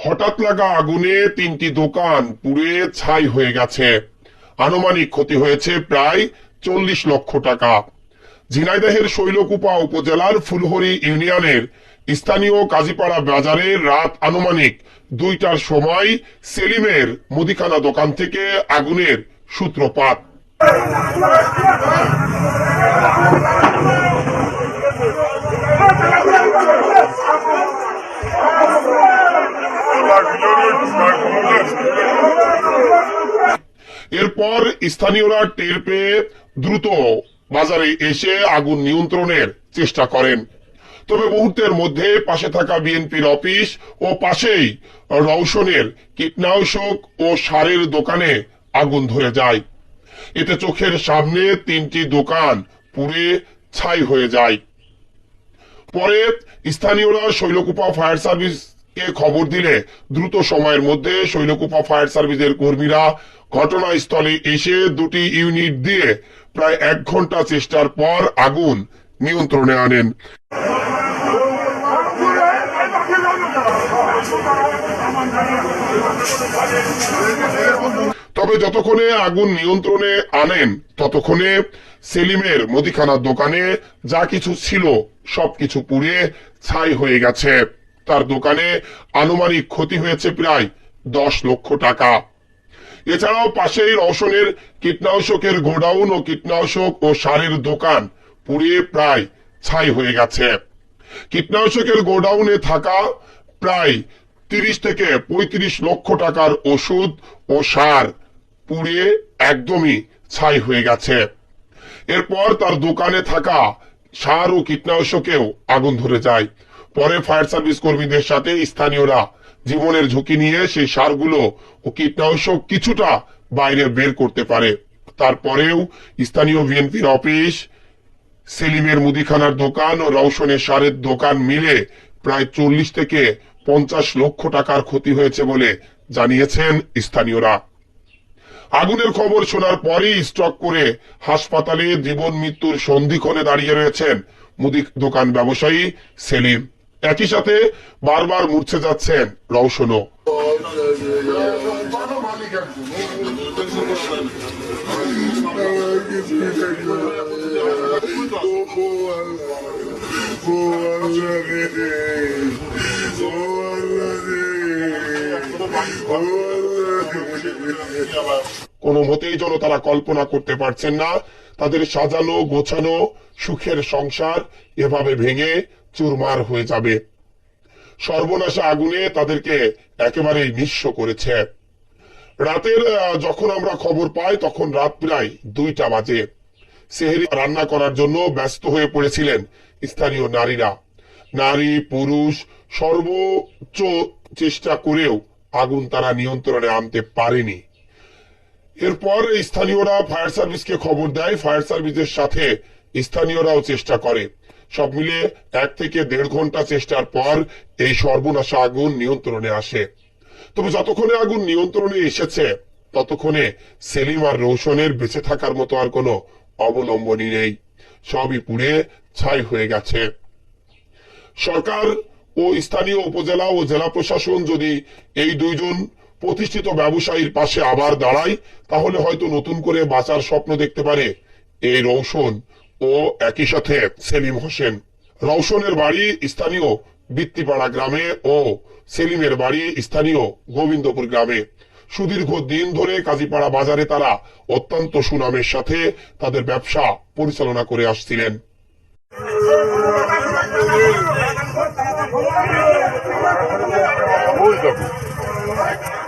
হঠাৎ লাগা আগুনে 3টি দোকান পুড়ে ছাই হয়ে গেছে। আনুমানিক ক্ষতি হয়েছে প্রায় 40 লক্ষ টাকা। ঝিনাইদহের শৈলকুপা উপজেলার ফুলহরি ইউনিয়নের স্থানীয় কাজীপাড়া বাজারে রাত আনুমানিক 2টার সময় সেলিমের মুদিখানা দোকান থেকে আগুনের সূত্রপাত। এরপর স্থানীয়রা টের পেয়ে দ্রুত বাজারে এসে আগুন নিয়ন্ত্রণের চেষ্টা করেন। তবে মুহূর্তের মধ্যে পাশে থাকা বিএনপির অফিস ও পাশেই রওশনের কীটনাশক ও সারের দোকানে আগুন ধরে যায়। এতে চোখের সামনে 3টি দোকান পুড়ে ছাই হয়ে যায়। পরে স্থানীয়রা শৈলকুপা ফায়ার সার্ভিসকে খবর দিলে দ্রুত সময়ের মধ্যে শৈলকুপা ফায়ার সার্ভিসের কর্মীরা ঘটনাস্থলে এসে 2টি ইউনিট দিয়ে প্রায় 1 ঘন্টা চেষ্টার পর আগুন নিয়ন্ত্রণে আনেন। তবে যতক্ষণে আগুন নিয়ন্ত্রণে আনেন ততক্ষণে সেলিমের মুদিখানার দোকানে যা কিছু ছিল সবকিছু পুড়ে ছাই হয়ে গেছে। তার দোকানে আনুমানিক ক্ষতি হয়েছে প্রায় 10 লক্ষ টাকা। এছাড়াও পাশেই রওশনের কীটনাশকের গোডাউন ও কীটনাশক ও সারের দোকান পুড়িয়ে প্রায় ছাই হয়ে গেছে। কীটনাশকের গোডাউনে থাকা প্রায় 30 থেকে 35 লক্ষ টাকার ওষুধ ও সার পুড়িয়ে একদমই ছাই হয়ে গেছে। এরপর তার দোকানে থাকা সার ও কীটনাশকেও আগুন ধরে যায়। পরে ফায়ার সার্ভিস কর্মীদের সাথে স্থানীয়রা জীবনের ঝুঁকি নিয়ে সেই সারগুলো ও কীটনাশক কিছুটা বাইরে বের করতে পারে। তারপরেও স্থানীয় বিএনপির অফিস, সেলিমের মুদিখানার দোকান ও রওশনের সারের দোকান মিলে প্রায় 40 থেকে 50 লক্ষ টাকার ক্ষতি হয়েছে বলে জানিয়েছেন স্থানীয়রা। আগুনের খবর শোনার পরই স্ট্রোক করে হাসপাতালে জীবন মৃত্যুর সন্ধিক্ষণে দাঁড়িয়ে রয়েছেন মুদি দোকান ব্যবসায়ী সেলিম। একই সাথে বারবার মূর্ছে যাচ্ছেন রওশনও। কোনো মতেই যেন তারা কল্পনা করতে পারছেন না তাদের সাজানো গোছানো সুখের সংসার এভাবে ভেঙে চুরমার হয়ে যাবে। সর্বনাশা আগুনে তাদেরকে একেবারেই নিঃস্ব করেছে। রাতের যখন আমরা খবর পাই তখন রাত প্রায় 2টা বাজে। সেহরি রান্না করার জন্য ব্যস্ত হয়ে পড়েছিলেন স্থানীয় নারীরা। নারী পুরুষ সর্বোচ্চ চেষ্টা করেও আগুন তারা নিয়ন্ত্রণে আনতে পারেনি। এরপর স্থানীয়রা ফায়ার সার্ভিসকে খবর দেয়। ফায়ার সার্ভিসের সাথে স্থানীয়রাও চেষ্টা করে। সব মিলে 1 থেকে 1.5 ঘন্টা চেষ্টার পর এই সর্বনাশা আগুন নিয়ন্ত্রণে আসে। তবে যতক্ষণে আগুন নিয়ন্ত্রণে এসেছে ততক্ষণে সেলিম আর রওশনের বেঁচে থাকার মতো আর কোনো অবলম্বনই নেই। সবই পুড়ে ছাই হয়ে গেছে। সরকার ও স্থানীয় উপজেলা ও জেলা প্রশাসন যদি এই 2জন প্রতিষ্ঠিত ব্যবসায়ীর পাশে আবার দাঁড়ায় তাহলে হয়তো নতুন করে বাঁচার স্বপ্ন দেখতে পারে এই রওশন ও একই সাথে সেলিম হোসেন। রওশনের বাড়ি স্থানীয় বৃত্তিপাড়া গ্রামে ও সেলিমের বাড়ি স্থানীয় গোবিন্দপুর গ্রামে। সুদীর্ঘ দিন ধরে কাজীপাড়া বাজারে তারা অত্যন্ত সুনামের সাথে তাদের ব্যবসা পরিচালনা করে আসছিলেন। Muy